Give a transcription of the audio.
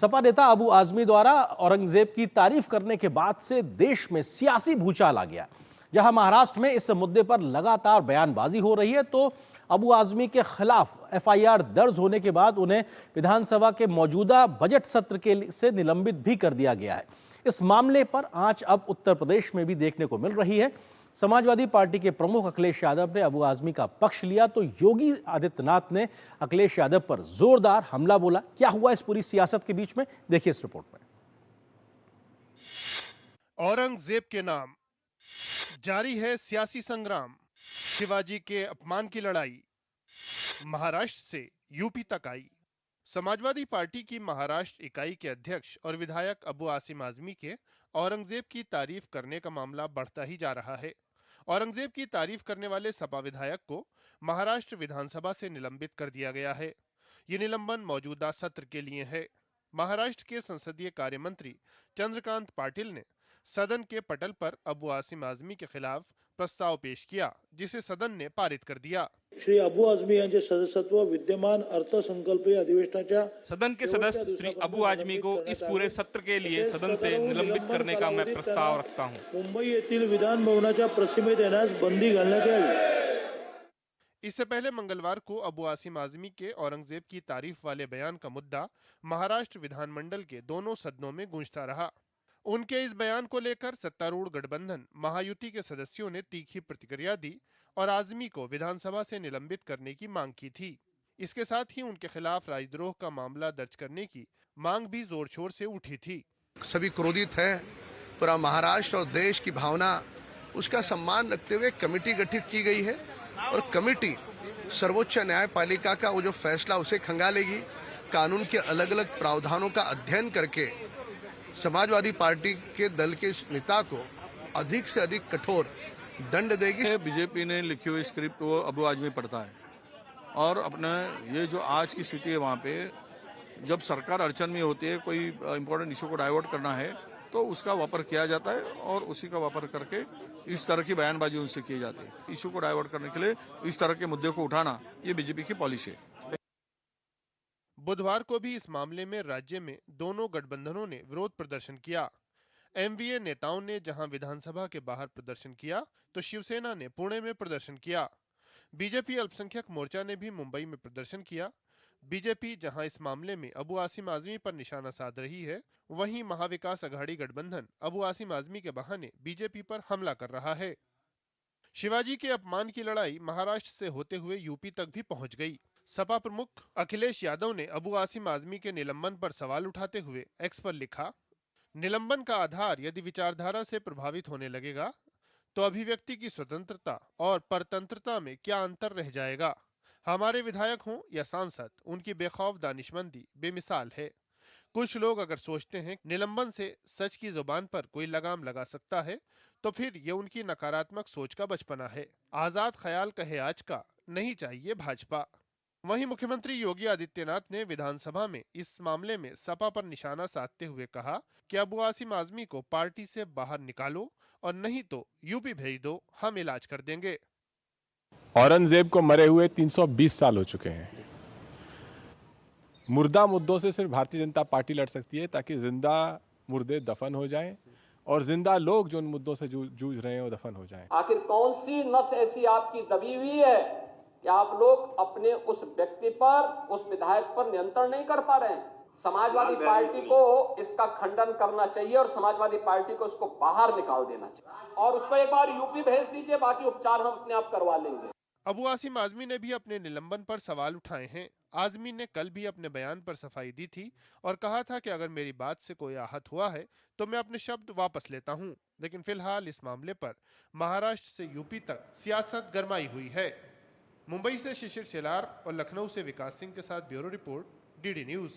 सपा नेता अबू आजमी द्वारा औरंगजेब की तारीफ करने के बाद से देश में सियासी भूचाल आ गया। जहां महाराष्ट्र में इस मुद्दे पर लगातार बयानबाजी हो रही है, तो अबू आजमी के खिलाफ एफआईआर दर्ज होने के बाद उन्हें विधानसभा के मौजूदा बजट सत्र से निलंबित भी कर दिया गया है। इस मामले पर आंच अब उत्तर प्रदेश में भी देखने को मिल रही है। समाजवादी पार्टी के प्रमुख अखिलेश यादव ने अबू आजमी का पक्ष लिया, तो योगी आदित्यनाथ ने अखिलेश यादव पर जोरदार हमला बोला। क्या हुआ इस पूरी सियासत के बीच में, देखिए इस रिपोर्ट में। औरंगजेब के नाम जारी है सियासी संग्राम। शिवाजी के अपमान की लड़ाई महाराष्ट्र से यूपी तक आई। समाजवादी पार्टी की महाराष्ट्र इकाई के अध्यक्ष और विधायक अबू आसिम आजमी के औरंगजेब की तारीफ करने का मामला बढ़ता ही जा रहा है। औरंगजेब की तारीफ करने वाले सपा विधायक को महाराष्ट्र विधानसभा से निलंबित कर दिया गया है। ये निलंबन मौजूदा सत्र के लिए है। महाराष्ट्र के संसदीय कार्य मंत्री चंद्रकांत पाटिल ने सदन के पटल पर अबू आसिम आजमी के खिलाफ प्रस्ताव पेश किया, जिसे सदन ने पारित कर दिया। श्री अबू आजमी यांचे सदस्यत्व विद्यमान अर्थसंकल्पीय अधिवेशनाच्या सदन के सदस्य श्री अबू आजमी को इस पूरे सत्र के लिए सदन से निलंबित करने का मैं प्रस्ताव रखता हूं। मुंबई येथील विधान भवनाच्या प्रतिमेत येण्यास बंदी घालण्यात यावी। इससे पहले मंगलवार को अबू आसिम आजमी के औरंगजेब की तारीफ वाले बयान का मुद्दा महाराष्ट्र विधानमंडल के दोनों सदनों में गूंजता रहा। उनके इस बयान को लेकर सत्तारूढ़ गठबंधन महायुति के सदस्यों ने तीखी प्रतिक्रिया दी और आजमी को विधानसभा से निलंबित करने की मांग की थी। इसके साथ ही उनके खिलाफ राजद्रोह का मामला दर्ज करने की मांग भी जोर शोर से उठी थी। सभी क्रोधित है। पूरा महाराष्ट्र और देश की भावना, उसका सम्मान रखते हुए कमेटी गठित की गई है और कमेटी सर्वोच्च न्यायपालिका का वो जो फैसला उसे खंगालेगी। कानून के अलग अलग प्रावधानों का अध्ययन करके समाजवादी पार्टी के दल के नेता को अधिक से अधिक कठोर दंड देगी। बीजेपी ने लिखी हुई स्क्रिप्ट वो अबू आजमी पढ़ता है और अपने ये जो आज की स्थिति है, वहाँ पे जब सरकार अड़चन में होती है, कोई इम्पोर्टेंट इशू को डाइवर्ट करना है तो उसका वापर किया जाता है और उसी का वापर करके इस तरह की बयानबाजी उनसे की जाती है। इशू को डाइवर्ट करने के लिए इस तरह के मुद्दे को उठाना, ये बीजेपी की पॉलिसी है। बुधवार को भी इस मामले में राज्य में दोनों गठबंधनों ने विरोध प्रदर्शन किया। एमवीए नेताओं ने जहां विधानसभा के बाहर प्रदर्शन किया, तो शिवसेना ने पुणे में प्रदर्शन किया। बीजेपी अल्पसंख्यक मोर्चा ने भी मुंबई में प्रदर्शन किया। बीजेपी जहां इस मामले में अबू आसिम आजमी पर निशाना साध रही है, वहीं महाविकास अघाड़ी गठबंधन अबू आसिम आजमी के बहाने बीजेपी पर हमला कर रहा है। शिवाजी के अपमान की लड़ाई महाराष्ट्र से होते हुए यूपी तक भी पहुंच गई। सपा प्रमुख अखिलेश यादव ने अबू आसिम आजमी के निलंबन पर सवाल उठाते हुए एक्स पर लिखा, निलंबन का आधार यदि विचारधारा से प्रभावित होने लगेगा तो अभिव्यक्ति की स्वतंत्रता और परतंत्रता में क्या अंतर रह जाएगा। हमारे विधायक हों या सांसद, उनकी बेखौफ दानिशमंदी बेमिसाल है। कुछ लोग अगर सोचते हैं निलंबन से सच की जुबान पर कोई लगाम लगा सकता है, तो फिर ये उनकी नकारात्मक सोच का बचपना है। आजाद ख्याल कहे आज का, नहीं चाहिए भाजपा। वहीं मुख्यमंत्री योगी आदित्यनाथ ने विधानसभा में इस मामले में सपा पर निशाना साधते हुए कहा कि अबू आसिम आजमी को पार्टी से बाहर निकालो और नहीं तो यूपी भेज दो, हम इलाज कर देंगे। औरंगजेब को मरे हुए 320 साल हो चुके हैं। मुर्दा मुद्दों से सिर्फ भारतीय जनता पार्टी लड़ सकती है, ताकि जिंदा मुर्दे दफन हो जाएं और जिंदा लोग जो उन मुद्दों से जूझ रहे हैं वो दफन हो जाएं। आखिर कौन सी नस ऐसी आपकी दबी हुई है कि आप लोग अपने उस व्यक्ति पर, उस विधायक पर नियंत्रण नहीं कर पा रहे हैं? समाजवादी पार्टी को इसका खंडन करना चाहिए और समाजवादी पार्टी को इसको बाहर निकाल देना चाहिए और उसको एक बार यूपी भेज दीजिए, बाकी उपचार हम अपने आप करवा लेंगे। अबू आसिम आजमी ने भी अपने निलंबन पर सवाल उठाए हैं। आजमी ने कल भी अपने बयान पर सफाई दी थी और कहा था कि अगर मेरी बात से कोई आहत हुआ है तो मैं अपने शब्द वापस लेता हूं। लेकिन फिलहाल इस मामले पर महाराष्ट्र से यूपी तक सियासत गरमाई हुई है। मुंबई से शिशिर शेलार और लखनऊ से विकास सिंह के साथ ब्यूरो रिपोर्ट, डीडी न्यूज।